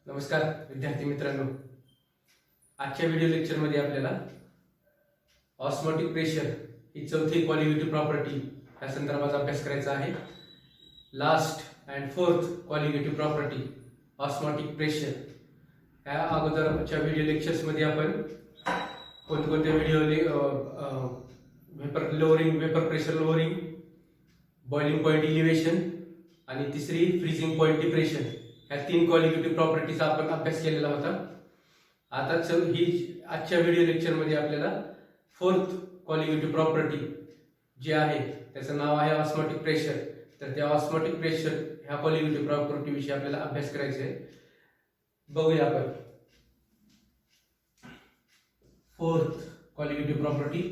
नमस्कार विद्यार्थी मित्रांनो, आजच्या व्हिडिओ लेक्चरमध्ये आपल्याला ऑस्मोटिक प्रेशर ही चौथी कॉलिगेटिव्ह प्रॉपर्टी या संदर्भात अभ्यास करायचा आहे. Last and fourth colligative property osmotic pressure. या अगोदरच्या व्हिडिओ लेक्चर्समध्ये आपण कोणकोणते vapour lowering, vapour pressure lowering, boiling point elevation आणि तिसरी फ्रीजिंग पॉइंट डिप्रेशन या तीन कॉलिगेटिव्ह प्रॉपर्टीचा आपण अभ्यास केलेला होता. आता ही आजच्या व्हिडिओ लेक्चरमध्ये आपल्याला फोर्थ कॉलिगेटिव्ह प्रॉपर्टी जी आहे त्याचं नाव आहे ऑस्मोटिक प्रेशर. तर त्या ऑस्मोटिक प्रेशर ह्या कॉलिगेटिव्ह प्रॉपर्टी विषयी आपल्याला अभ्यास करायचा आहे. बघूया आपण fourth colligative property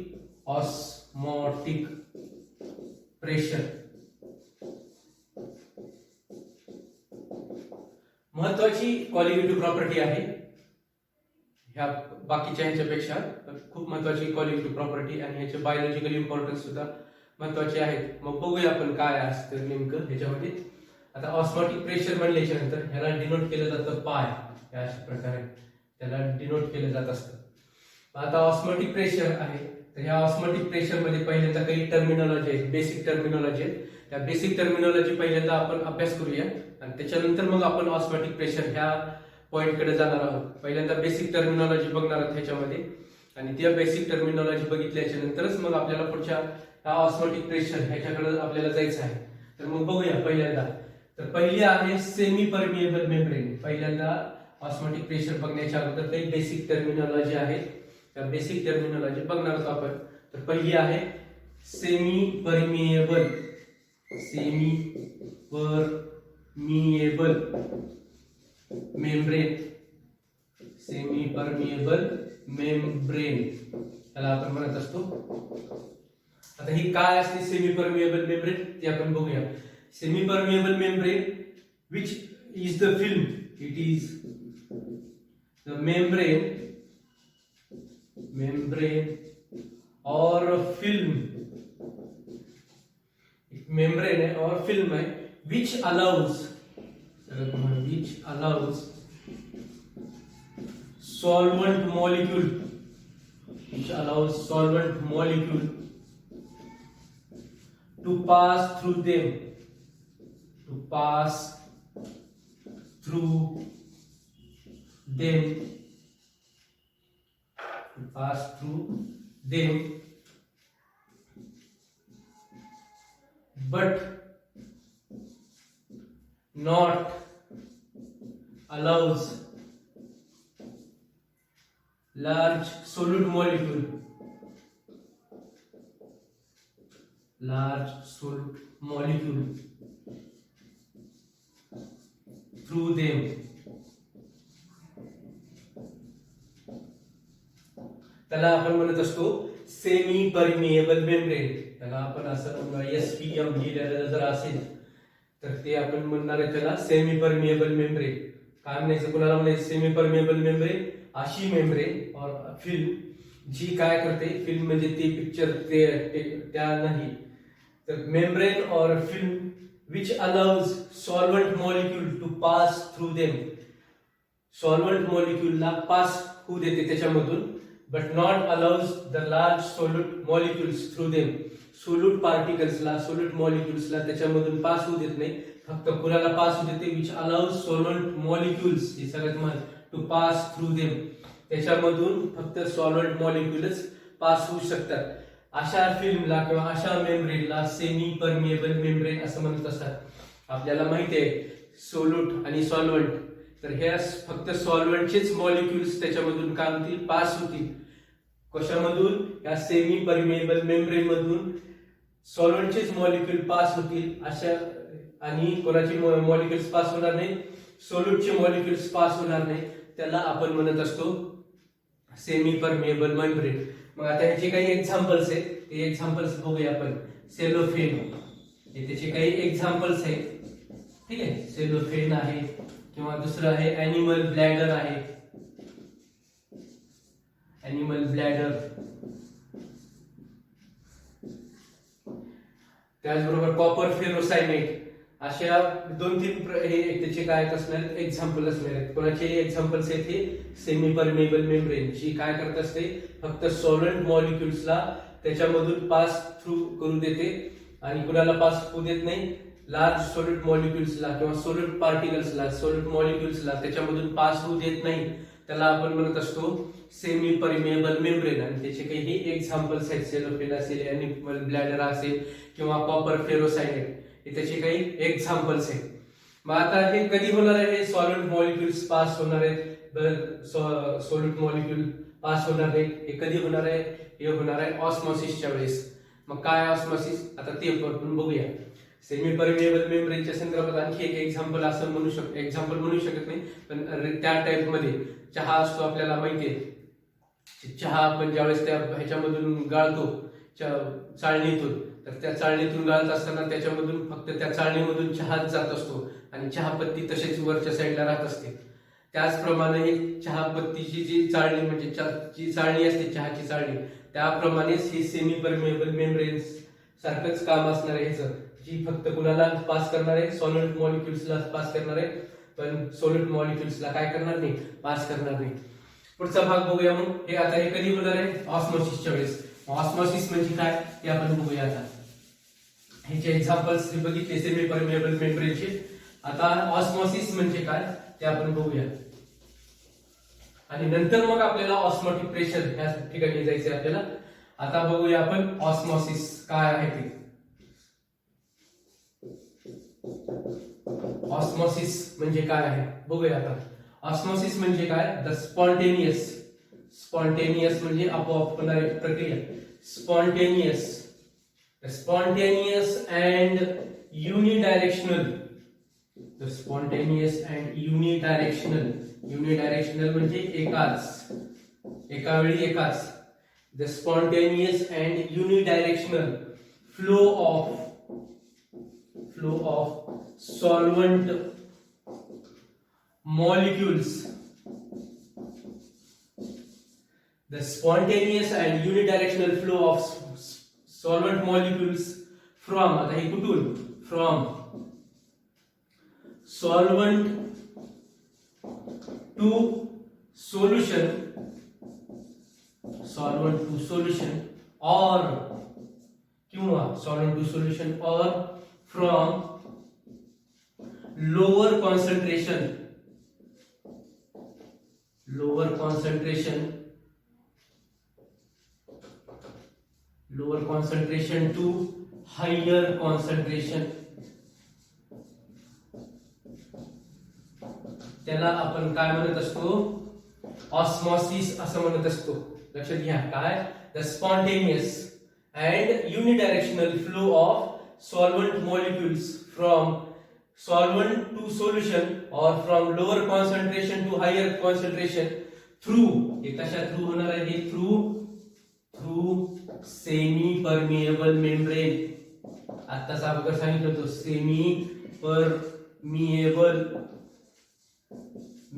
osmotic pressure. महत्वाची कॉलिगेटिव्ह प्रॉपर्टी आहे. ह्या बाकीच्या ह्याच्यापेक्षा खूप महत्वाची कॉलिगेटिव्ह प्रॉपर्टी आणि ह्याचे बायोलॉजिकल इम्पॉर्टन्स सुद्धा महत्वाचे आहेत. मग बघूया आपण काय असतं नेमकं ह्याच्यामध्ये. आता ऑस्मोटिक प्रेशर म्हणल्याच्या नंतर ह्याला डिनोट केलं जातं पाय, या अशा प्रकारे त्याला डिनोट केलं जात असतं. आता ऑस्मोटिक प्रेशर आहे, तर ह्या ऑस्मोटिक प्रेशर मध्ये पहिल्यांदा काही टर्मिनॉलॉजी आहेत, बेसिक टर्मिनॉलॉजी आहेत. त्या बेसिक टर्मिनॉलॉजी पहिल्यांदा आपण अभ्यास करूया आणि त्याच्यानंतर मग आपण ऑस्मोटिक प्रेशर ह्या पॉइंटकडे जाणार आहोत. पहिल्यांदा बेसिक टर्मिनॉलॉजी बघणार आहोत ह्याच्यामध्ये आणि त्या बेसिक टर्मिनॉलॉजी बघितल्याच्या नंतरच मग आपल्याला पुढच्या ह्या ऑस्मोटिक प्रेशर ह्याच्याकडे आपल्याला जायचं आहे. तर मग बघूया पहिल्यांदा. तर पहिली आहे सेमी परमिएबल मेम्ब्रेन. पहिल्यांदा ऑस्मोटिक प्रेशर बघण्याच्या अगोदर काही बेसिक टर्मिनॉलॉजी आहे, त्या बेसिक टर्मिनॉलॉजी बघणार आहोत आपण. तर पहिली आहे semi permeable, semi permeable membrane, semi permeable membrane त्याला आपण म्हणत असतो. आता ही काय असते सेमी परमिएबल मेम्ब्रेन ते आपण बघूया. Semi permeable membrane which is the film, it is the membrane or film, membrane है और film है which allows solvent molecule, which allows solvent molecule to pass through them, to pass through them, to pass through them, but not allows large solid molecule, large solid molecule through them. त्याला आपण म्हणत असतो semi permeable membrane. त्याला आपण असं SPM लिहिलेलं जर असेल तर ते आपण म्हणणार आहे त्याला सेमी परमिएबल मेम्ब्रेन. काय म्हणायचं, कोणाला म्हणायचं सेमी परमिएबल मेम्ब्रेन? अशी मेम्ब्रेन और फिल्म जी काय करते, फिल्म म्हणजे ती पिक्चर त्या नाही, तर मेम्ब्रेन और film which allows solvent molecule to pass through them, solvent molecule ला पास होऊ देते त्याच्यामधून, but not allows the large solid molecules through them, solid particles ला, solid molecules ला त्याच्यामधून पास होऊ देत नाही, फक्त कुणाला पास होऊ देते which allows solvent molecules, हे सगळ्यात महत्त्वाचं, to pass through them, त्याच्यामधून फक्त solvent molecules पास होऊ शकतात. अशा फिल्मला किंवा अशा मेम्ब्रेनला सेमी परमिएबल मेम्ब्रेन असं म्हणत असतात. आपल्याला माहिती आहे सोल्यूट आणि सॉल्व्हंट, तर हे फक्त सॉल्व्हंटचेच मॉलिक्युल्स त्याच्यामधून काय होतील, पास होतील. कशामधून? या सेमी परमिएबल मेम्ब्रेन मधून सॉल्व्हंटचेच मॉलिक्युल पास होतील. अशा आणि कोणाचे मॉलिक्युल्स पास होणार नाही, सोल्यूटचे मॉलिक्युल्स पास होणार नाही, त्याला आपण म्हणत असतो सेमी परमिएबल मेम्ब्रेन. मग आता ह्याचे काही एक्झाम्पल्स आहेत, ते एक्झाम्पल्स बघूया आपण. सेलोफेन हे त्याचे काही एक्झाम्पल्स आहेत, ठीक आहे. सेलोफेन आहे किंवा दुसरं आहे ॲनिमल ब्लॅडर आहे, ॲनिमल ब्लॅडर. त्याचबरोबर कॉपर फेरोसायनेट, अशा 2-3 हे त्याचे काय असणार आहेत, एक्झाम्पल असणार आहेत. कोणाचे एक्झाम्पल्स आहेत हे सेमी परमिएबल मेम्ब्रेन, जी काय करत असते, फक्त सॉलिड मॉलिक्युल्सला त्याच्यामधून पास थ्रू करू देते आणि कुणाला पास होऊ देत नाही. लार्ज सॉलिड मॉलिक्युल्सला किंवा सॉलिड पार्टिकल्सला, सॉलिड मॉलिक्युल्सला त्याच्यामधून पास होऊ देत नाही. त्याला आपण म्हणत असतो सेमी परमिएबल मेम्ब्रेन. आणि त्याचे काही एक्झाम्पल्स आहेत, सेलोफेन असेल, एनिमल ब्लॅडर असेल किंवा कॉपर फेरोसाइड, हे त्याचे काही एक्झाम्पल्स आहेत. मग आता हे कधी होणार आहे, हे सॉलिड मॉलिक्युल्स पास होणार आहेत, सॉलिड मॉलिक्युल पास होणार आहे, हे कधी होणार आहे, हे होणार आहे ऑस्मॉसिसच्या वेळेस. मग काय ऑस्मॉसिस, आता ते आपण बघूया. सेमी परमिएबल मेम्ब्रेनच्या संदर्भात आणखी एक एक्झाम्पल असं म्हणू शकतो, एक्झाम्पल म्हणू शकत नाही पण त्या टाइप मध्ये चहा असतो, आपल्याला माहितीये. चहा आपण ज्यावेळेस त्या ह्याच्यामधून गाळतो चाळणीतून, तर त्या चाळणीतून गाळत असताना त्याच्यामधून फक्त त्या चाळणीमधून चहाच जात असतो आणि चहापत्ती तशीच वरच्या साईडला राहत असते. त्याचप्रमाणे चहापत्तीची जी चाळणी म्हणजे जी चाळणी असते चहाची चाळणी, त्याप्रमाणेच ही सेमी परमिएबल मेम्ब्रेन सारखंच काम असणार आहे ह्याचं, जी फक्त कुणाला पास करणार आहे, सॉलिड मॉलिक्युल्सला पास करणार आहे, पण सॉलिड मॉलिक्युल्सला काय करणार नाही, पास करणार नाही. पुढचा भाग बघूया. मग हे आता हे कधी होणार आहे, ऑस्मॉसिसच्या वेळेस. ऑस्मॉसिस म्हणजे काय ते आपण बघूया. आता ह्याचे एक्झाम्पल्स बघितले सेमी परमिएबल मेम्ब्रेनचे. आता ऑस्मॉसिस म्हणजे काय ते आपण बघूया आणि नंतर मग आपल्याला ऑस्मोटिक प्रेशर ह्या ठिकाणी जायचे आपल्याला. आता बघूया आपण ऑस्मॉसिस काय आहे ते. ऑस्मॉसिस म्हणजे काय आहे बघूया आता. ऑस्मॉसिस म्हणजे काय, द स्पॉन्टेनियस म्हणजे आपोआप होणारी प्रक्रिया. Spontaneous and unidirectional. युनिडायरेक्शनल म्हणजे एका वेळी एकाच. The spontaneous and unidirectional flow of solvent molecules. The spontaneous and unidirectional flow of solvent molecules from, आता हे कुठून, from solvent to solution or किंवा solvent to solution or from lower concentration to higher concentration. त्याला आपण काय म्हणत असतो, osmosis असं म्हणत असतो. लक्षात घ्या काय, the spontaneous and unidirectional flow of solvent molecules from solvent to solution or from lower concentration to higher concentration through, हे कशा थ्रू होणार आहे, हे थ्रू सेमी परमिएबल मेम्ब्रेन. आताच अगोदर सांगितलं होतं semi permeable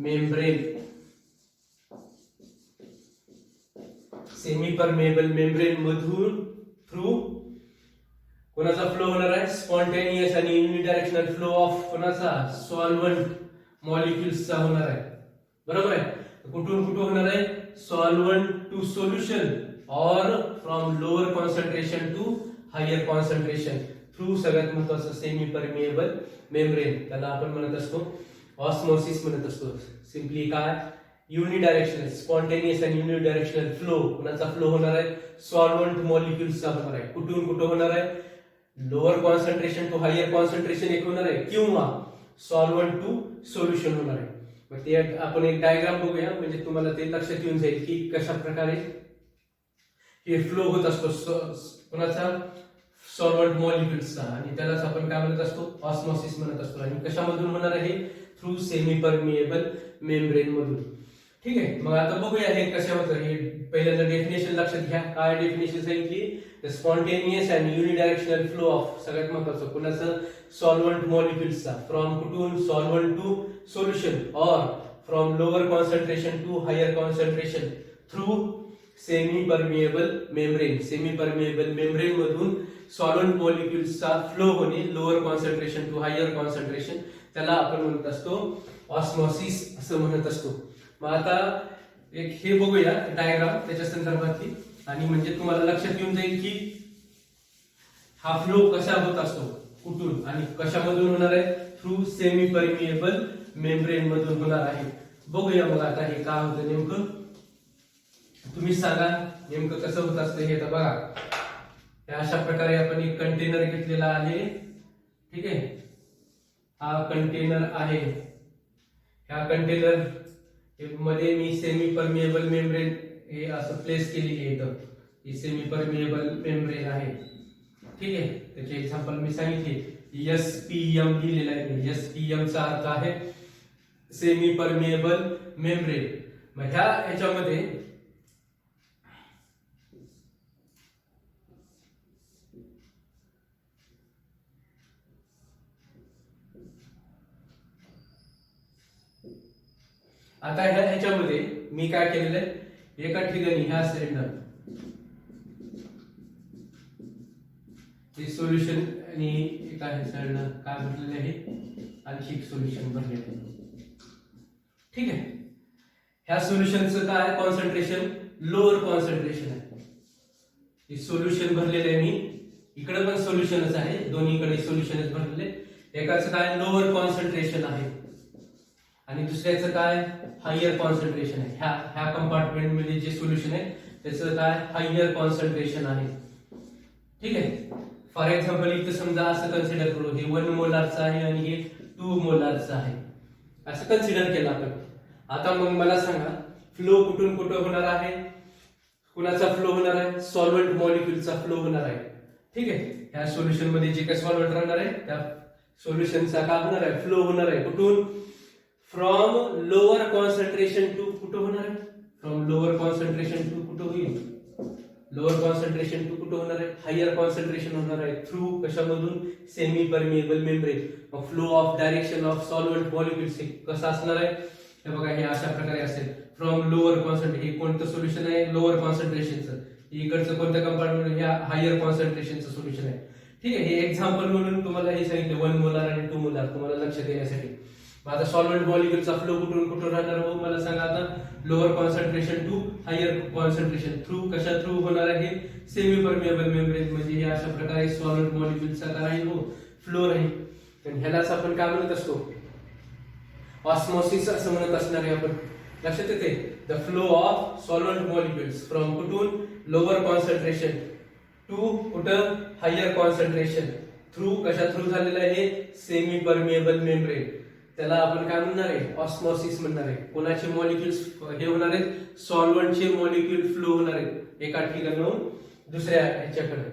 membrane. Semi permeable membrane मधून थ्रू कोणाचा फ्लो होणार आहे, स्पॉन्टेनियस आणि युनिडायरेक्शनल फ्लो ऑफ कोणाचा, सॉल्व्हंट मॉलिक्युल्सचा होणार आहे. बरोबर आहे. कुठून होणार आहे, solvent to solution or from lower concentration to higher concentration through सगळ्यात महत्वाचं सेमी परमिएबल मेम्ब्रेन. त्याला आपण म्हणत असतो ऑस्मोसिस म्हणत असतो. सिम्पली काय, युनिडायरेक्शनल स्पॉन्टेनियस आणि युनिडायरेक्शनल फ्लो, कोणाचा फ्लो होणार आहे, सॉल्व्हंट मॉलिक्युल्सचा होणार आहे. कुठून होणार आहे, lower concentration to higher concentration एक होणार आहे किंवा सॉल्व्हंट टू सोल्युशन होणार आहे. मग ते आपण एक डायग्राम बघूया म्हणजे तुम्हाला ते लक्षात येऊन जाईल की कशा प्रकारे हे फ्लो होत असतो कोणाचा, सॉल्व्हंट मॉलिक्युल्सचा. आणि त्यालाच आपण काय म्हणत असतो, ऑस्मॉसिस म्हणत असतो. आणि कशामधून होणार आहे, थ्रू सेमी परमिएबल मेम्ब्रेन मधून. ठीक आहे. मग आता बघूया हे कशा होतं. हे पहिल्यांदा डेफिनेशन लक्षात घ्या. काय डेफिनेशन सांगितली, the spontaneous and unidirectional flow of, सगळ्यात महत्वाचं कोणाचं, सॉल्व्हंट मॉलिक्युल्सचा. फ्रॉम कुठून, solvent to solution or from lower concentration to higher concentration through semi permeable membrane. Semi permeable membrane मधून सॉल्व्हंट मॉलिक्युल्सचा फ्लो होणे lower concentration to higher concentration, त्याला आपण म्हणत असतो ऑस्मॉसिस असं म्हणत असतो. मग आता एक हे बघूया डायग्राम त्याच्या संदर्भातली, आणि म्हणजे तुम्हाला लक्षात येऊन जाईल की हा फ्लो कसा होत असतो, कुठून आणि कशामधून होणार आहे, थ्रू सेमी परमिएबल मेम्ब्रेन मधून होणार आहे. बघूया मग आता हे काय होतं नेमकं, तुम्ही सांगा नेमकं कसं होत असतं हे. तर बघा अशा प्रकारे आपण एक कंटेनर घेतलेला आहे, ठीक आहे. हा कंटेनर आहे, ह्या कंटेनर मध्ये मी सेमी परमिएबल मेम्ब्रेन हे असं प्लेस केलेली आहे. इथं ही सेमी परमिएबल मेम्ब्रेन आहे, ठीक आहे. त्याचे एक्झाम्पल मी सांगितले, SPM लिहिलेलं आहे. SPM चा अर्थ आहे सेमी परमिएबल मेम्ब्रेन. मग ह्याच्यामध्ये आता ह्याच्यामध्ये मी काय केलेलं आहे, एका ठिकाणी ह्या साईडला सोल्युशन आणि एका साईडला काय भरलेलं आहे, आणखी एक सोल्युशन भरलेलं आहे, ठीक आहे. ह्या सोल्युशनचं काय कॉन्सन्ट्रेशन, लोअर कॉन्सन्ट्रेशन आहे. हे सोल्युशन भरलेलं आहे मी, इकडे पण सोल्युशनच आहे, दोन्हीकडे सोल्युशनच भरलेले. एकाचं काय लोअर कॉन्सन्ट्रेशन आहे आणि दुसऱ्याचं काय हायर कॉन्सन्ट्रेशन आहे. ह्या कंपार्टमेंट मध्ये जे सोल्युशन आहे त्याचं काय हायर कॉन्सन्ट्रेशन आहे, ठीक आहे. फॉर एक्झाम्पल इथं समजा असं कन्सिडर करू, हे 1 मोलारचं आहे आणि हे 2 मोलारचं आहे, असं कन्सिडर केलं आपण. आता मग मला सांगा फ्लो कुठून कुठं होणार आहे, कुणाचा फ्लो होणार आहे, सॉल्व्हंट मॉलिक्युलचा फ्लो होणार आहे, ठीक आहे. ह्या सोल्युशन मध्ये जे काही सॉल्व्हंट राहणार आहे त्या सोल्युशनचा काय होणार आहे, फ्लो होणार आहे. कुठून, फ्रॉम लोअर कॉन्सन्ट्रेशन टू कुठं होणार आहे, फ्रॉम लोअर कॉन्सन्ट्रेशन टू कुठं होईल, लोअर कॉन्सन्ट्रेशन टू कुठं होणार आहे, हायर कॉन्सन्ट्रेशन होणार आहे. थ्रू कशामधून, सेमी परमिएबल मेम्ब्रेन. मग flow of direction of solvent molecules कसं असणार आहे, हे बघा हे अशा प्रकारे असेल. फ्रॉम लोअर कॉन्सन्ट्रेशन, हे कोणतं सोल्युशन आहे, लोअर कॉन्सन्ट्रेशनचं. इकडचं कोणत्या कंपार्टमेंट, ह्या हायर कॉन्सन्ट्रेशनचं सोल्युशन आहे, ठीक आहे. हे एक्झाम्पल म्हणून तुम्हाला हे सांगितलं 1 मोलार आणि 2 मोलार तुम्हाला लक्षात येण्यासाठी. आता सॉल्व्हंट मॉलिक्युलचा फ्लो कुठून कुठून राहणार हो, मला सांगा आता. Lower concentration to higher concentration, through कशा थ्रू होणार आहे, सेमी परमिएबल मेम्ब्रेन. म्हणजे हे अशा प्रकारे सॉल्व्हंट मॉलिक्युलचा काय राहील हो, फ्लो राहील. तर ह्यालाच आपण काय म्हणत असतो, ऑस्मॉसिस असं म्हणत असणार आहे आपण. लक्षात येते, the flow of solvent molecules from कुठून, लोअर कॉन्सन्ट्रेशन टू कुठं, हायर कॉन्सन्ट्रेशन. थ्रू कशा थ्रू झालेलं आहे, सेमी परमिएबल मेम्ब्रेन. त्याला आपण काय म्हणणार आहे, ऑस्मॉसिस म्हणणार आहे. कोणाचे मॉलिक्युल्स हे होणार आहेत, सॉल्व्हंटचे मॉलिक्युल फ्लो होणार आहेत एका ठिकाणाहून दुसऱ्या ह्याच्याकडे.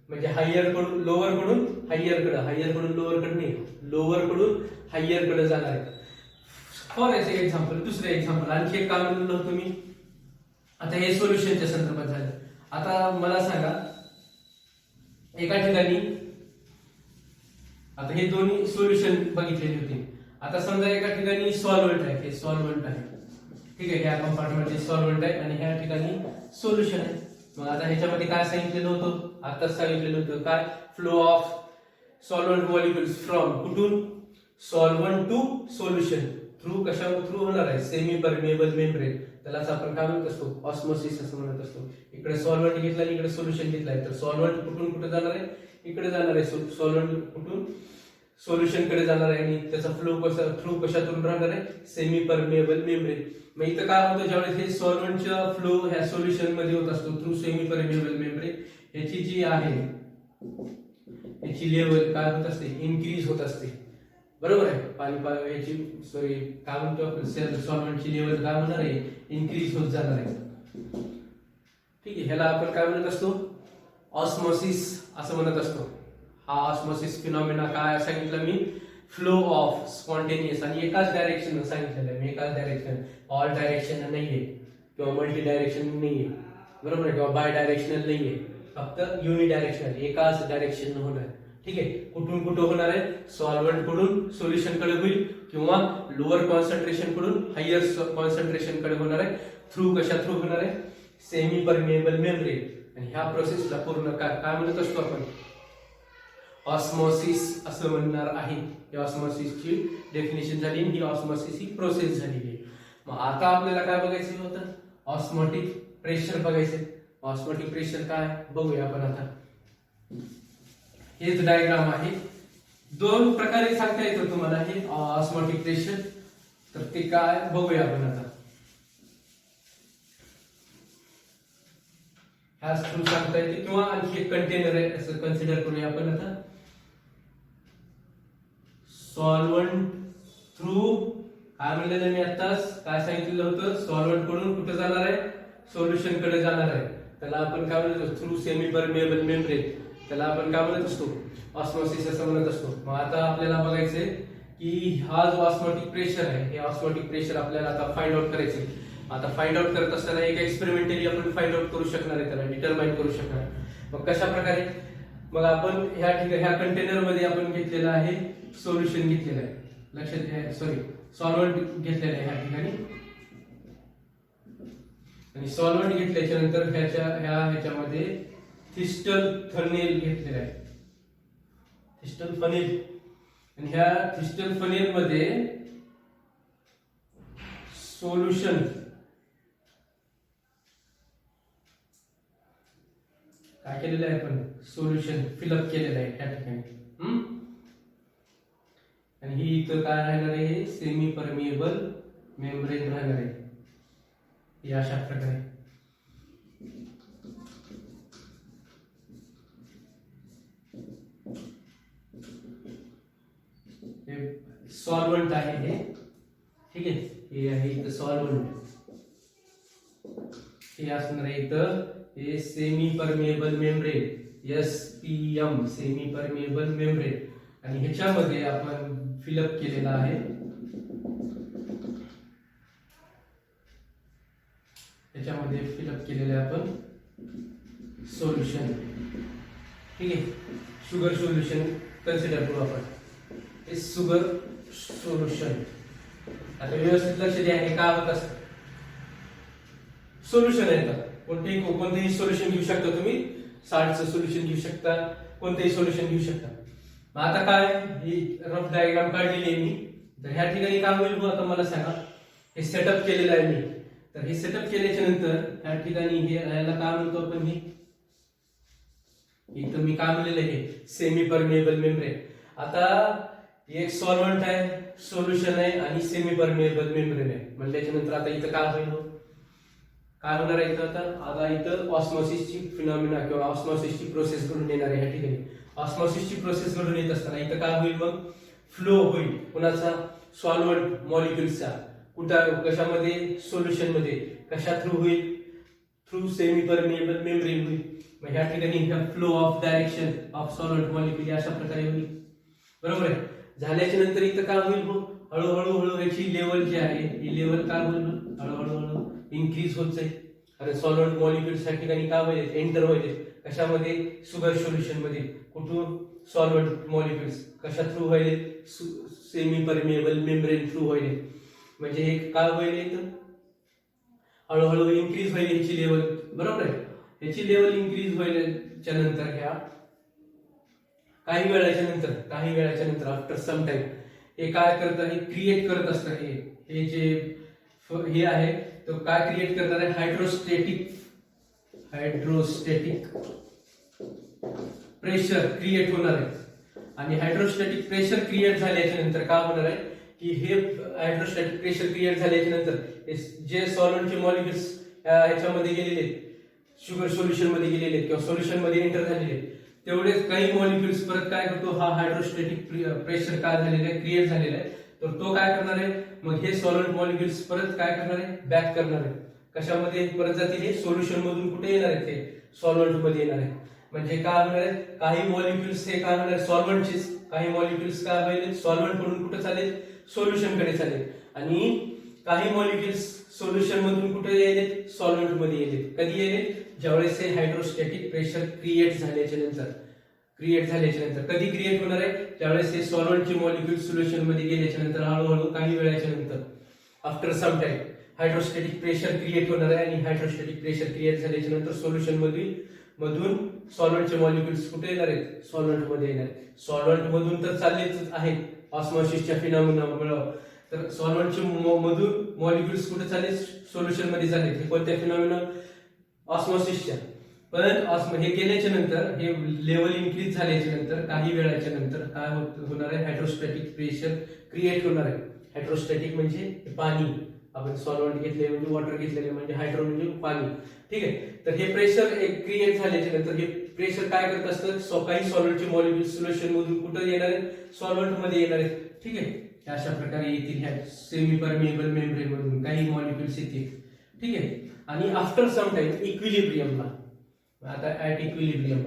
म्हणजे हायर कडून लोअर कडून हायर कडे, हायर कडून लोअर कडे नाही, लोअर कडून हायर कडे जाणार आहे. फॉर एक्झाम्पल, दुसरे एक्झाम्पल आणखी एक काय म्हणलं होतं मी. आता हे सोल्युशनच्या संदर्भात झालं. आता मला सांगा एका ठिकाणी, आता हे दोन्ही सोल्युशन बघितलेली होती. आता समजा एका ठिकाणी सॉल्व्हंट आहे, हे सॉल्व्हंट आहे, ठीक आहे. ह्या कंपार्टमेंटचे सॉल्व्हंट आहे आणि ह्या ठिकाणी सोल्युशन आहे. मग आता ह्याच्यामध्ये काय सांगितलेलं होतं, आताच सांगितलेलं होतं काय, flow of solvent molecules from कुठून, सॉल्व्हंट टू सोल्युशन. थ्रू कशा थ्रू होणार आहे, सेमी परमिएबल मेम्ब्रेन. त्यालाच आपण काय म्हणत असतो, ऑस्मॉसिस असं म्हणत असतो. इकडे सॉल्व्हंट घेतला आणि इकडे सोल्युशन घेतलाय, तर सॉल्व्हंट कुठून कुठे जाणार आहे, इकडे जाणार आहे. सॉल्व्हंट कुठून सोल्युशन कडे जाणार आहे आणि त्याचा फ्लो कसा, थ्रू कशातून राहणार आहे, सेमी परमिएबल मेम्ब्रेन. मग इथं काय होतं, ज्यावेळेस हे सॉल्व्हंटचा फ्लो ह्या सोल्युशन मध्ये होत असतो थ्रू सेमी परमिएबल मेम्ब्रेन, याची जी आहे याची लेवल काय होत असते, इन्क्रीज होत असते, बरोबर आहे. पाणी याची सॉरी काय म्हणतो आपण, सॉल्व्हंटची लेवल काय होणार आहे, इन्क्रीज होत जाणार आहे, ठीक आहे. ह्याला आपण काय म्हणत असतो, ऑस्मॉसिस असं म्हणत असतो. हा ऑस्मॉसिस फिनॉमिना काय सांगितलं मी, फ्लो ऑफ स्पॉन्टेनियस, आणि एकाच डायरेक्शन सांगितलेलं आहे मी, एकाच डायरेक्शन, ऑल डायरेक्शन नाहीये किंवा मल्टी डायरेक्शन नाहीये, बरोबर आहे, किंवा बाय डायरेक्शनल नाहीये, फक्त युनि डायरेक्शनल एकाच डायरेक्शन होणार, ठीक आहे. कुठून कुठं होणार आहे, सॉल्व्हंट कडून सोल्युशन कडे होईल किंवा लोअर कॉन्सन्ट्रेशन कडून हायर कॉन्सन्ट्रेशन कडे होणार आहे. थ्रू कशा थ्रू होणार आहे, सेमी परमिएबल मेम्ब्रेन. आणि ह्या प्रोसेसला पूर्ण काय म्हणत असतो आपण, ऑस्मॉसिस असं म्हणणार आहे. या ऑस्मॉसिसची डेफिनेशन झाली, ही ऑस्मॉसिस ही प्रोसेस झालेली आहे. मग आता आपल्याला काय बघायचं होतं, ऑस्मोटिक प्रेशर बघायचं. ऑस्मोटिक प्रेशर काय बघूया आपण आता. हेच डायग्राम आहे. दोन प्रकारे सांगता येतो तुम्हाला हे ऑस्मोटिक प्रेशर. तर ते काय बघूया आपण आता. ह्याच थ्रू सांगता येते किंवा आणखी एक कंटेनर आहे असं कन्सिडर करूया आपण आता. सॉल्व्हंट थ्रू काय म्हणलेलं मी आताच काय सांगितलेलं होतं, सॉल्व्हंट कडून कुठे जाणार आहे, सोल्युशन कडे जाणार आहे. त्याला आपण काय म्हणतो, थ्रू सेमी परमिएबल मेम्ब्रेन, त्याला आपण काय म्हणत असतो, ऑस्मोसिस असं म्हणत असतो. मग आता आपल्याला बघायचंय की हा जो ऑस्मोटिक प्रेशर आहे, हे ऑस्मोटिक प्रेशर आपल्याला आता फाइंड आउट करायचे. आता फाइंड आउट करत असताना एक एक्सपेरिमेंटली आपण फाइंड आउट करू शकणार आहे, त्याला डिटरमाइन करू शकणार. मग कशा प्रकारे, मग आपण ह्या कंटेनर मध्ये आपण घेतलेलं आहे सोल्युशन घेतलेलं आहे, लक्षात घ्या, सॉरी सॉल्व्हंट घेतलेलं आहे ह्या ठिकाणी. आणि सॉल्व्हंट घेतल्याच्या नंतर ह्याच्यामध्ये थिस्टल फनेल घेतलेलं आहे, थिस्टल फनेल. आणि ह्या थिस्टल फनेल मध्ये सोल्युशन काय केलेलं आहे, आपण सोल्युशन फिलअप केलेलं आहे त्या ठिकाणी. आणि ही इथं काय राहणार आहे, सेमी परमिएबल मेम्ब्रेन राहणार आहे. हे अशा प्रकारे सॉल्व्हंट आहे हे, ठीक आहे. हे आहे इथं सॉल्व्हंट, हे असणार आहे इथं हे semi permeable membrane, SPM semi permeable membrane. आणि ह्याच्यामध्ये आपण फिलअप केलेला आहे, ह्याच्यामध्ये फिलअप केलेलं आहे आपण सोल्युशन, ठीक आहे. शुगर सोल्युशन कन्सिडर करू आपण, हे शुगर सोल्युशन. आता व्यवस्थित लक्ष द्या, हे काय होत असतं, सोल्युशन आहे. कोणतेही सोल्युशन घेऊ शकता तुम्ही, साल्टचं सोल्युशन घेऊ शकता, कोणतेही सोल्युशन घेऊ शकता. मग आता काय, ही रफ डायग्राम काढलेली आहे मी. तर ह्या ठिकाणी काय होईल आता मला सांगा, हे सेटअप केलेलं आहे मी. तर हे सेटअप केल्याच्या नंतर ह्या ठिकाणी हे याला काय म्हणतो आपण, हे इथं मी काय म्हणलेलं आहे सेमी परमिएबल मेम्ब्रेन. आता एक सॉल्व्हंट आहे, सोल्युशन आहे आणि सेमी परमिएबल मेम्ब्रेन आहे. म्हणल्याच्या नंतर आता इथं काय होईल, काय होणार आहे इथं, आता इथं ऑस्मोसिसची फिनॉमिना किंवा ऑस्मोसिसची प्रोसेस घडून येणार आहे. ह्या ठिकाणी ऑस्मोसिसची प्रोसेस घडून येत असताना इथं काय होईल, मग फ्लो होईल कुणाचा, सॉल्व्हंट मॉलिक्युल्सचा, कुठं कशामध्ये, सोल्युशन मध्ये. कशा थ्रू होईल, थ्रू सेमी परमिएबल मेम्ब्रेन होईल. मग ह्या ठिकाणी flow of direction of solvent molecule अशा प्रकारे होईल, बरोबर आहे. झाल्याच्या नंतर इथं काय होईल, मग हळूहळू याची लेवल जी आहे, ही लेवल काय होईल, हळूहळू इन्क्रीज होत जाईल. आणि सॉल्व्हंट मॉलिक्युल्स या ठिकाणी काय होईल, एंटर होईल कशामध्ये, शुगर सोल्युशन मध्ये. कुठून, सॉल्व्हंट मॉलिक्युल्स कशा थ्रू होईल, सेमी परमिएबल मेम्ब्रेन थ्रू होईल. म्हणजे हे काय होईल, इथं हळूहळू इन्क्रीज होईल याची लेवल, बरोबर आहे. याची लेवल इन्क्रीज होईलच्या नंतर ह्या काही वेळाच्या नंतर आफ्टर सम टाइम हे काय करतं, हे क्रिएट करत असतं. हे जे हे आहे तो काय क्रिएट करणार आहे, हायड्रोस्टॅटिक प्रेशर क्रिएट होणार आहे. आणि हायड्रोस्टॅटिक प्रेशर क्रिएट झाल्याच्या नंतर काय होणार आहे की हे हायड्रोस्टॅटिक प्रेशर क्रिएट झाल्याच्या नंतर जे सॉल्व्हंटचे मॉलिक्युल्स ह्याच्यामध्ये गेलेले आहेत, शुगर सोल्युशन मध्ये गेलेले आहेत किंवा सोल्युशन मध्ये एंटर झालेले आहेत, तेवढेच काही मॉलिक्युल्स परत काय करतो, हा हायड्रोस्टॅटिक प्रेशर काय झालेलं आहे, क्रिएट झालेला आहे. तर तो काय करणार आहे, मग हे सॉल्व्हंट मॉलिक्युल्स परत काय करणार आहे, बॅक करणार आहे. कशामध्ये परत जातील, हे सोल्युशन मधून कुठे येणार आहे, ते सॉल्व्हंट मध्ये येणार आहे. म्हणजे काय होणार आहे, काही मॉलिक्युल्स हे काय होणार, सॉल्व्हंटचेच काही मॉलिक्युल्स काय होईल, सॉल्व्हंट कडून कुठे चालेल, सोल्युशन कडे चालेल. आणि काही मॉलिक्युल्स सोल्युशन मधून कुठे येईल, सॉल्व्हंट मध्ये येईल. कधी येईल, ज्यावेळेस हे हायड्रोस्टॅटिक प्रेशर क्रिएट झाल्याच्या नंतर. कधी क्रिएट होणार आहे, ज्यावेळेस हे सॉल्व्हंटचे मॉलिक्युल सोल्युशन मध्ये गेल्याच्या नंतर, हळूहळू काही वेळाच्या नंतर, after some time hydrostatic pressure create होणार आहे. आणि हायड्रोस्टॅटिक प्रेशर क्रिएट झाल्याच्या नंतर सोल्युशन मधून सॉल्व्हंटचे मॉलिक्युल्स कुठे येणार आहेत, सॉल्व्हंट मध्ये येणार आहेत. सॉल्व्हंट मधून तर चाललेच आहेत ऑस्मॉसिसच्या फिनॉमिनामुळे, तर सॉल्व्हंटचे मधून मॉलिक्युल्स कुठे चालले, सोल्युशन मध्ये चालले. हे कोणत्या फिनॉमिना, ऑस्मॉसिसच्या. पण हे केल्याच्या नंतर, हे लेवल इन्क्रीज झाल्याच्या नंतर काही वेळाच्या नंतर काय होणार आहे, हायड्रोस्टॅटिक प्रेशर क्रिएट होणार आहे. हायड्रोस्टॅटिक म्हणजे पाणी, आपण सॉल्व्हंट घेतले म्हणजे वॉटर घेतलेले म्हणजे हायड्रो म्हणजे पाणी. ठीक आहे, तर हे प्रेशर क्रिएट झाल्याच्या नंतर हे प्रेशर काय करत असतं, काही सॉल्व्हंटचे मॉलिक्युल सोल्युशन मधून कुठे येणार आहेत, सॉल्व्हंट मध्ये येणार आहेत. ठीक आहे, अशा प्रकारे येतील ह्या सेमी परमिएबल मेम्ब्रेन मधून काही मॉलिक्युल्स येतील. ठीक आहे, आणि आफ्टर सम टाइम इक्विलिब्रियमला, आता ऍट इक्विलिब्रियम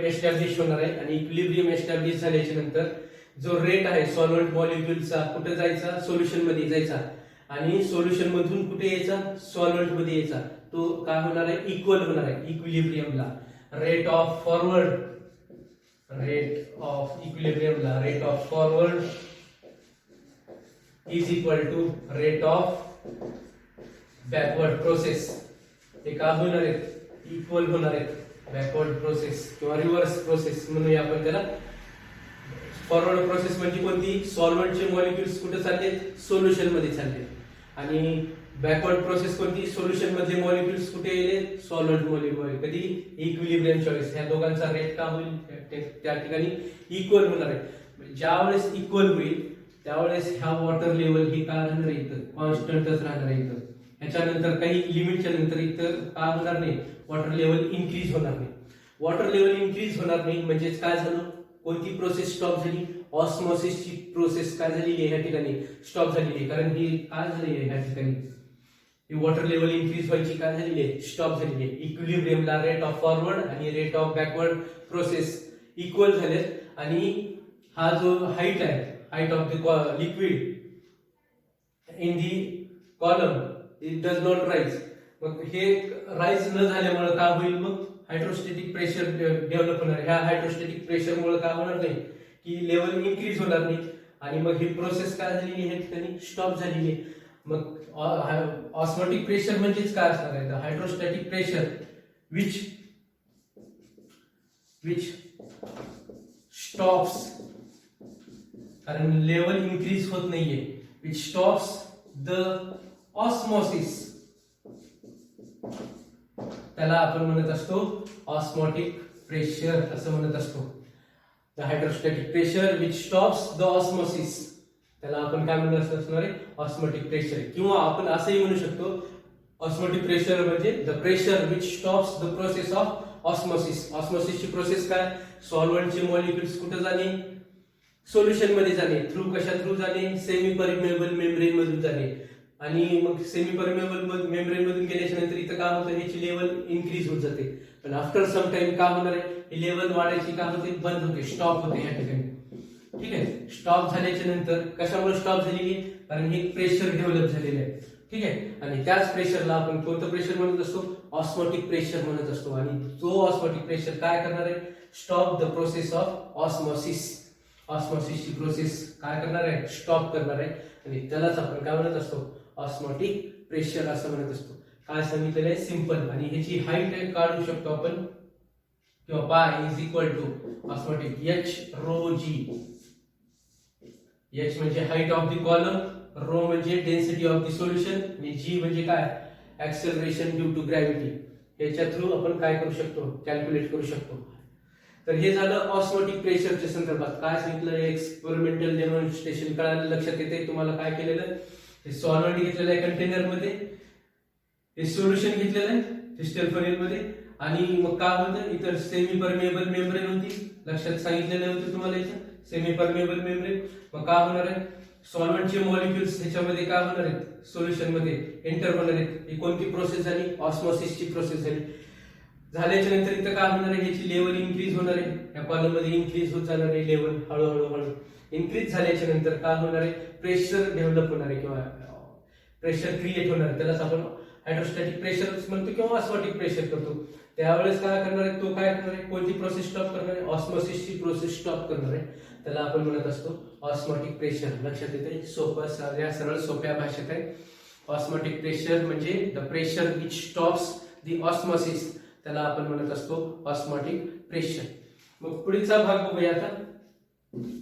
एस्टॅब्लिश होणार आहे. आणि इक्विलिब्रियम एस्टॅब्लिश झाल्याच्या नंतर जो रेट आहे सॉल्व्हंट मॉलिक्युलचा कुठे जायचा, सोल्युशन मध्ये जायचा, आणि सोल्युशन मधून कुठे यायचा, सॉल्व्हंट मध्ये यायचा, तो काय होणार आहे, इक्वल होणार आहे इक्विलिब्रियमला. Rate of forward is equal to rate of backward process. हे काय होणार आहेत, इक्वल होणार आहेत. बॅकवर्ड प्रोसेस किंवा रिव्हर्स प्रोसेस म्हणूया आपण त्याला. फॉरवर्ड प्रोसेस म्हणजे कोणती, सॉल्व्हंटचे मॉलिक्युल्स कुठे चालले, सोल्युशन मध्ये चालले. आणि बॅकवर्ड प्रोसेस कोणती, सोल्युशन मधले मॉलिक्युल्स कुठे येले, सॉल्व्हंट मॉलिक्युल. कधी, इक्विलिब्रियम वेळेस ह्या दोघांचा रेट काय होईल, त्या ठिकाणी इक्वल होणार आहे. ज्यावेळेस इक्वल होईल त्यावेळेस ह्या वॉटर लेवल ही काय राहणार आहे, इथं कॉन्स्टंटच राहणार आहे. इथं ह्याच्यानंतर काही लिमिटच्या नंतर इथं काय होणार नाही, वॉटर लेवल इन्क्रीज होणार नाही. वॉटर लेवल इन्क्रीज होणार नाही म्हणजेच काय झालं, कोणती प्रोसेस स्टॉप झाली, ऑस्मॉसिसची प्रोसेस काय झालेली आहे ह्या ठिकाणी, स्टॉप झालेली आहे. कारण ही काय झालेली आहे ह्या ठिकाणी, ही वॉटर लेवल इन्क्रीज व्हायची काय झालेली आहे, स्टॉप झालेली आहे. इक्विलिब्रियमला रेट ऑफ फॉरवर्ड आणि rate of backward process equal झाले. आणि हा जो हाईट आहे, height of the liquid in the column it does not rise. मग हे राईज न झाल्यामुळे काय होईल, मग हायड्रोस्टॅटिक प्रेशर डेव्हलप होणार. ह्या हायड्रोस्टॅटिक प्रेशर मुळे काय होणार नाही की लेवल इन्क्रीज होणार नाही, आणि मग ही प्रोसेस काय झालेली आहे ठिकाणी, स्टॉप झालेली आहे. मग ऑस्मोटिक प्रेशर म्हणजेच काय असणार आहे, हायड्रोस्टॅटिक प्रेशर विच स्टॉप्स, कारण लेवल इन्क्रीज होत नाहीये, विच स्टॉप्स द ऑस्मोसिस, त्याला आपण म्हणत असतो ऑस्मोटिक प्रेशर असं म्हणत असतो. The hydrostatic pressure which stops the osmosis, त्याला आपण काय म्हणत असणार आहे, ऑस्मोटिक प्रेशर. किंवा आपण असंही म्हणू शकतो ऑस्मोटिक प्रेशर म्हणजे the pressure which stops the process of osmosis. ऑस्मोसिसची प्रोसेस काय, सॉल्व्हंटचे मॉलिक्युल्स कुठे जाणे, सोल्युशन मध्ये जाणे. थ्रू कशा थ्रू जाणे, सेमी परमिएबल मेम्ब्रेन मधून जाणे. आणि मग सेमी परमिएबल मेम्ब्रेन मधून गेल्याच्या नंतर इथं काय होतं, ह्याची लेवल इन्क्रीज होत जाते. पण आफ्टर सम टाइम काय होणार आहे, ही लेवल वाढायची काय होते, बंद होते, स्टॉप होते या ठिकाणी. ठीक आहे, स्टॉप झाल्याच्या नंतर कशामुळे स्टॉप झालेली, कारण हे प्रेशर डेव्हलप झालेलं आहे. ठीक आहे, आणि त्याच प्रेशरला आपण कोणतं प्रेशर म्हणत असतो, ऑस्मोटिक प्रेशर म्हणत असतो. आणि तो ऑस्मोटिक प्रेशर काय करणार आहे, stop the process of osmosis. ऑस्मोसिसची प्रोसेस काय करणार आहे, स्टॉप करणार आहे. आणि त्यालाच आपण काय म्हणत असतो, ऑस्मोटिक प्रेशर असं म्हणत असतो. काय सांगितलेलं आहे, सिंपल. आणि ह्याची हाईट काढू शकतो आपण, किंवा pi is equal to osmotic h rho g. H म्हणजे height of the column, rho म्हणजे डेन्सिटी ऑफ द सोल्युशन, आणि जी म्हणजे काय, ऍक्सेलरेशन ड्यू टू ग्रॅव्हिटी. याच्या थ्रू आपण काय करू शकतो, कॅल्क्युलेट करू शकतो. तर हे झालं ऑस्मोटिक प्रेशरच्या संदर्भात. काय सांगितलं, एक्सपेरिमेंटल डेमॉन्स्ट्रेशन कळालं, लक्षात येते तुम्हाला काय केलेलं. हे सॉल्व्हंट घेतलेलं आहे कंटेनर मध्ये, हे सोल्युशन घेतलेलं आहे क्रिस्टल फनेल मध्ये, आणि मग काय होतं, इतर सेमी परमिएबल मेम्ब्रेन होती, लक्षात सांगितलेलं होतं तुम्हाला इथं सेमी परमिएबल मेम्ब्रेन. मग काय होणार आहे, सॉल्व्हंटचे मॉलिक्युल्स ह्याच्यामध्ये काय होणार आहेत, सोल्युशन मध्ये एंटर होणार आहेत. ही कोणती प्रोसेस झाली, ऑस्मोसिसची प्रोसेस झाली. झाल्याच्या नंतर इथं काय होणार आहे, ह्याची लेवल इन्क्रीज होणार आहे, या कॉलम मध्ये इन्क्रीज होत जाणार आहे लेवल, हळूहळू इन्क्रीज झाल्याच्या नंतर काय होणार आहे, प्रेशर डेव्हलप होणार आहे किंवा प्रेशर क्रिएट होणार आहे. त्यालाच आपण हायड्रोस्टॅटिक प्रेशर म्हणतो किंवा ऑस्मोटिक प्रेशर करतो. त्यावेळेस काय करणार आहे, तो काय करणार आहे, कोणती प्रोसेस स्टॉप करणार आहे, ऑस्मोसिसची प्रोसेस स्टॉप करणार आहे. त्याला आपण म्हणत असतो ऑस्मोटिक प्रेशर. लक्षात येते, सोपं सरळ सोप्या भाषेत आहे. ऑस्मोटिक प्रेशर म्हणजे the pressure which stops the osmosis, त्याला आपण म्हणत असतो ऑस्मॉटिक प्रेशर. मग पुढचा भाग बघूया आता.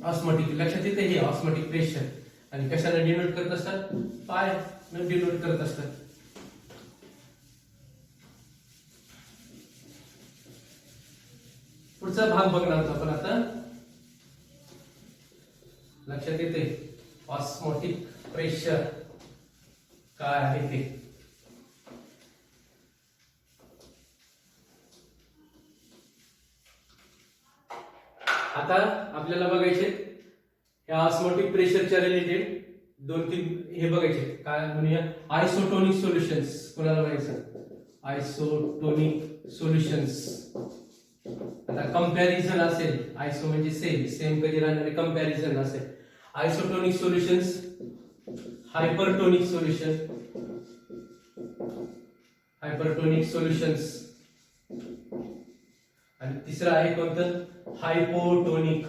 ऑस्मॉटिक, लक्षात येते हे ऑस्मॉटिक प्रेशर आणि कशाला डिनोट करत असतात, पाय न डिनोट करत असतात. पुढचा भाग बघणार आहोत आपण आता. लक्षात येते ऑस्मॉटिक प्रेशर काय आहे ते. आता आपल्याला बघायचे या ऑस्मॉटिक प्रेशरच्या रिलेटेड 2-3 हे बघायचे. काय म्हणूया, आयसोटोनिक सोल्युशन्स. कोणाला म्हणायचं, आयसोटोनिक सोल्युशन्स. आता कंपॅरिझन असेल, आयसो म्हणजे सेम कधी राहणारे कंपॅरिझन असेल. Isotonic solutions, hypertonic solution, hypertonic solutions आणि तिसरं आहे कोणतं, हायपोटोनिक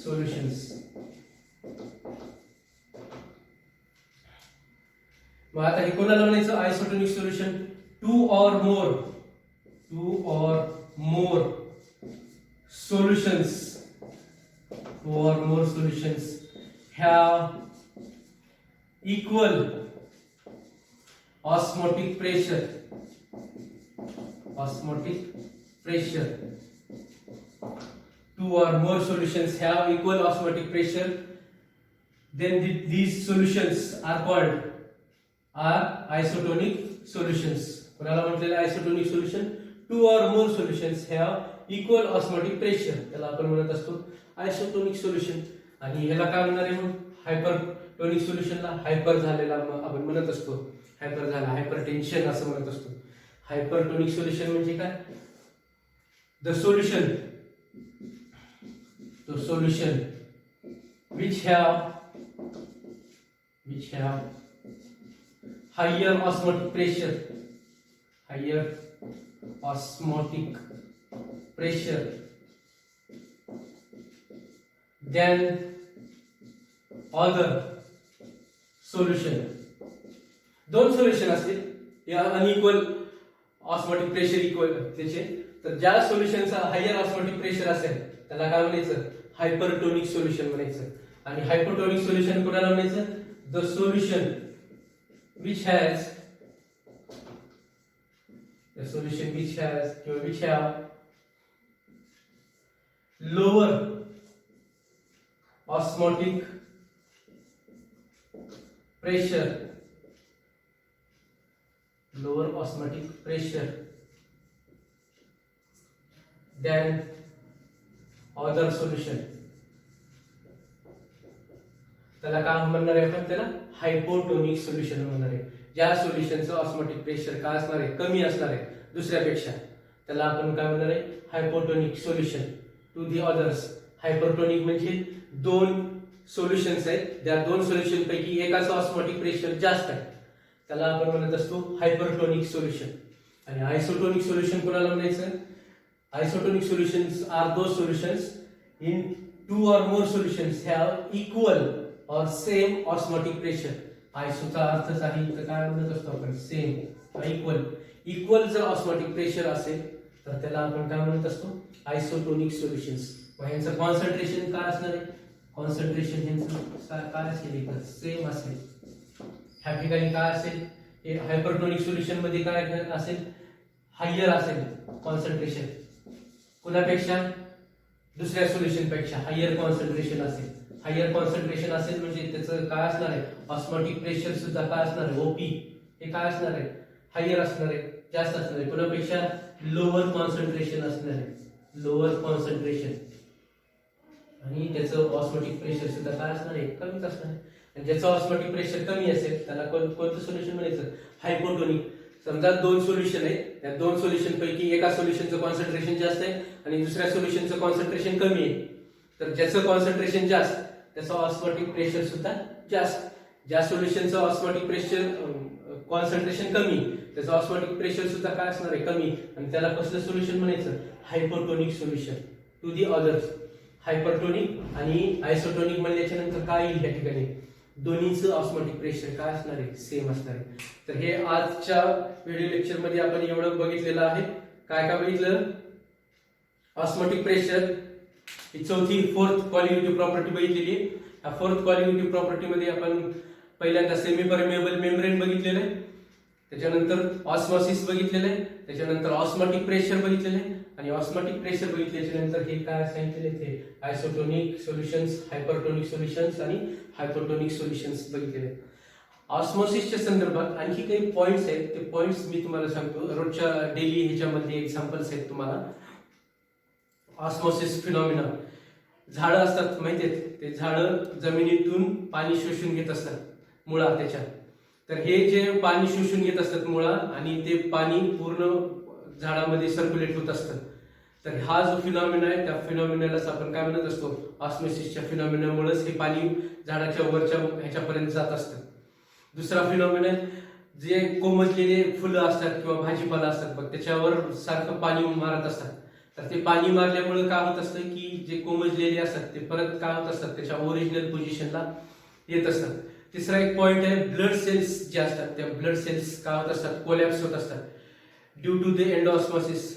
सोल्युशन्स. मग आता हे कोणाला म्हणायचं, isotonic solution, two or more solutions have equal osmotic pressure. Two or more solutions have equal osmotic pressure, then these solutions are isotonic solutions. कोणाला म्हटलेलं isotonic solution, two or more solutions have equal osmotic pressure, त्याला आपण म्हणत असतो isotonic solution. आणि ह्याला काय म्हणणार आहे, मग हायपरटोनिक सोल्युशनला हायपर झालेला आपण म्हणत असतो, हायपर झाला, हायपरटेन्शन असं म्हणत असतो. हायपरटोनिक सोल्युशन म्हणजे काय, the solution which have higher osmotic pressure than other solution. दोन सोल्युशन असतील या अनइक्वल ऑस्मॉटिक प्रेशर इक्वल त्याचे, तर ज्या सोल्युशनचा हायर ऑस्मॉटिक प्रेशर असेल त्याला काय म्हणायचं, हायपरटोनिक सोल्युशन म्हणायचं. आणि हायपोटोनिक सोल्युशन कोणाला म्हणायचं, the solution which have lower osmotic pressure than other solution. त्याला काय म्हणणार आहे आपण, त्याला हायपोटोनिक सोल्युशन म्हणणार आहे. ज्या सोल्युशनचं ऑस्मॉटिक प्रेशर काय असणार आहे, कमी असणार आहे दुसऱ्यापेक्षा, त्याला आपण काय म्हणणार आहे, hypotonic solution. To the others, hypertonic म्हणजे दोन सोल्युशन्स आहेत, त्या दोन सोल्युशन पैकी एकाचं ऑस्मॉटिक प्रेशर जास्त आहे, त्याला आपण म्हणत असतो हायपरटोनिक सोल्युशन. आणि आयसोटोनिक सोल्युशन कोणाला म्हणायचं, isotonic solutions are those solutions in two or more solutions have equal or same osmotic pressure. आयसोचा अर्थच आहे तर काय म्हणत असतो आपण, सेम, इक्वल जर ऑस्मॉटिक प्रेशर असेल तर त्याला आपण काय म्हणत असतो, आयसोटोनिक सोल्युशन्स. ह्यांचं कॉन्सन्ट्रेशन काय असणार आहे, कॉन्सन्ट्रेशन ह्यांचं काय असेल, सेम असेल. ह्या ठिकाणी काय असेल, हे हायपरटोनिक सोल्युशन मध्ये काय असेल, हायर असेल कॉन्सन्ट्रेशन, कुणापेक्षा, दुसऱ्या सोल्युशन पेक्षा हायर कॉन्सन्ट्रेशन असेल. हायर कॉन्सन्ट्रेशन असेल म्हणजे त्याचं काय असणार आहे, ऑस्मॉटिक प्रेशर सुद्धा काय असणार आहे, ओपी, हे काय असणार आहे, हायर असणार आहे, जास्त असणार आहे. कोणापेक्षा, लोअर कॉन्सन्ट्रेशन असणार आहे, लोअर कॉन्सन्ट्रेशन. आणि त्याचं ऑस्मॉटिक प्रेशर सुद्धा काय असणार आहे, कमीच असणार आहे. आणि ज्याचं ऑस्मॉटिक प्रेशर कमी असेल त्याला कोणतं सोल्युशन म्हणायचं, हायपोटोनिक. समजा दोन सोल्युशन आहेत, त्या दोन सोल्युशन पैकी एका सोल्युशनचं कॉन्सन्ट्रेशन जास्त आहे आणि दुसऱ्या सोल्युशनचं कॉन्सन्ट्रेशन कमी आहे, तर ज्याचं कॉन्सन्ट्रेशन जास्त त्याचं ऑस्मॉटिक प्रेशर सुद्धा जास्त. ज्या सोल्युशनचं ऑस्मॉटिक प्रेशर कॉन्सन्ट्रेशन कमी त्याचं ऑस्मॉटिक प्रेशर सुद्धा काय असणार आहे, कमी. आणि त्याला कसलं सोल्युशन म्हणायचं, hypotonic solution. To the others, hypertonic आणि आयसोटोनिक म्हणल्याच्या नंतर काय येईल या ठिकाणी, दोन्हीचं ऑस्मोटिक प्रेशर काय असणार आहे, सेम असणार आहे. तर हे आजच्या व्हिडिओ लेक्चर मध्ये आपण एवढं बघितलेलं आहे. काय काय बघितलं? ऑस्मोटिक प्रेशर ही चौथी फोर्थ क्वालिटेटिव्ह प्रॉपर्टी बघितलेली. या फोर्थ क्वालिटेटिव्ह प्रॉपर्टी मध्ये आपण पहिल्यांदा सेमी परमिएबल मेम्ब्रेन बघितलेलं आहे, त्याच्यानंतर ऑस्मॉसिस बघितलेलं आहे, त्याच्यानंतर ऑस्मोटिक प्रेशर बघितलेलं आहे, आणि ऑस्मोटिक प्रेशर बघितल्याच्या नंतर हे काय सांगितलेले ते आयसोटोनिक सोल्युशन्स, हायपरटोनिक सोल्युशन्स आणि हायपोटोनिक सोल्युशन्स बघितलेले. ऑस्मोसिसच्या संदर्भात आणखी काही पॉइंट्स आहेत, ते पॉइंट्स मी तुम्हाला सांगतो. रोजच्या डेली ह्याच्यामध्ये एक्झाम्पल्स आहेत तुम्हाला. ऑस्मोसिस फिनॉमिना, झाडं असतात माहितीये, ते झाडं जमिनीतून पाणी शोषून घेत असतात मुळा त्याच्या. तर हे जे पाणी शोषून घेत असतात मुळा आणि ते पाणी पूर्ण झाडामध्ये सर्क्युलेट होत असतं. तर हा जो फिनॉमिना आहे त्या फिनॉमिनालाच आपण काय म्हणत असतो, ऑस्मोसिसच्या फिनॉमिनामुळेच हे पाणी झाडाच्या वरच्या ह्याच्यापर्यंत जात असतं. दुसरा फिनॉमिना, जे कोमजलेले फुलं असतात किंवा भाजीपाला असतात बघ, त्याच्यावर सारखं पाणी मारत असतात. तर ते पाणी मारल्यामुळे काय होत असतं की जे कोमजलेले असतात ते परत काय होत असतात, त्याच्या ओरिजिनल पोझिशनला येत असतात. तिसरा एक पॉइंट आहे, ब्लड सेल्स जे असतात त्या ब्लड सेल्स काय होत असतात, कोलॅप्स होत असतात ड्यू टू द एंडोऑस्मोसिस.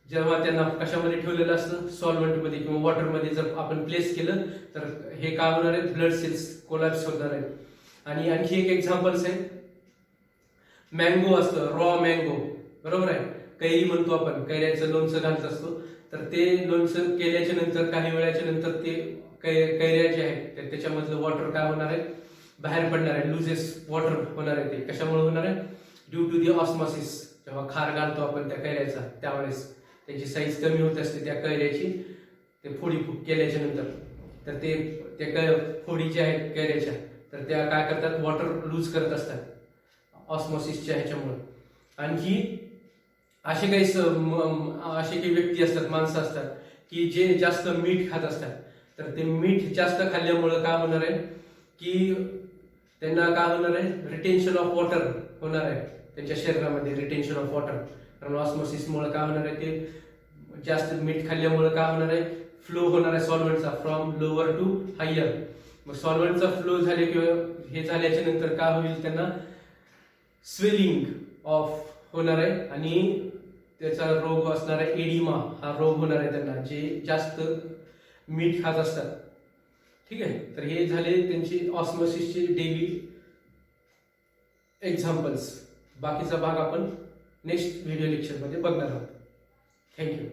जेव्हा त्यांना कशामध्ये ठेवलेलं असतं, सॉल्व्हेंटमध्ये किंवा वॉटरमध्ये जर आपण प्लेस केलं तर हे काय होणार आहे, ब्लड सेल्स कोलॅप्स होणार आहे. आणि आणखी एक एक्झाम्पल्स आहे, मँगो असतं, रॉ मँगो, बरोबर आहे, कैरी म्हणतो आपण, कैऱ्याचं लोणचं घालत असतो. तर ते लोणचं केल्याच्या नंतर काही वेळाच्या नंतर ते कैऱ्या जे आहेत त्याच्यामधलं वॉटर काय होणार आहे, बाहेर पडणार आहे, लुजेस वॉटर होणार आहे. ते कशामुळे होणार आहे, ड्यू टू दी ऑस्मॉसिस. जेव्हा खार घालतो आपण त्या कैऱ्याचा त्यावेळेस त्याची साईज कमी होत असते त्या कैऱ्याची, ते फोडी केल्याच्या नंतर. तर ते त्या फोडी ज्या आहेत कैऱ्याच्या, तर त्या काय करतात, वॉटर लूज करत असतात ऑस्मॉसिसच्या ह्याच्यामुळे. आणखी असे काही व्यक्ती असतात, माणसं असतात की जे जास्त मीठ खात असतात. तर ते मीठ जास्त खाल्ल्यामुळे काय होणार आहे की त्यांना काय होणार आहे, रिटेन्शन ऑफ वॉटर होणार आहे त्यांच्या शरीरामध्ये, रिटेन्शन ऑफ वॉटर. कारण ऑस्मोसिसमुळे काय होणार आहे, ते जास्त मीठ खाल्ल्यामुळे काय होणार आहे, फ्लो होणार आहे सॉल्व्हेंटचा फ्रॉम लोअर टू हायर. मग सॉल्व्हेंटचा फ्लो झाले किंवा हे झाल्याच्या नंतर काय होईल, त्यांना स्वेलिंग ऑफ होणार आहे आणि त्याचा रोग असणार आहे एडिमा, हा रोग होणार आहे त्यांना, जे जास्त मीठ खात असतात. ठीक आहे. तर हे झाले त्यांची ऑस्मोसिसचे डेली एक्झाम्पल्स. बाकीचा भाग आपण नेक्स्ट व्हिडिओ लेक्चरमध्ये बघणार आहोत. थँक्यू.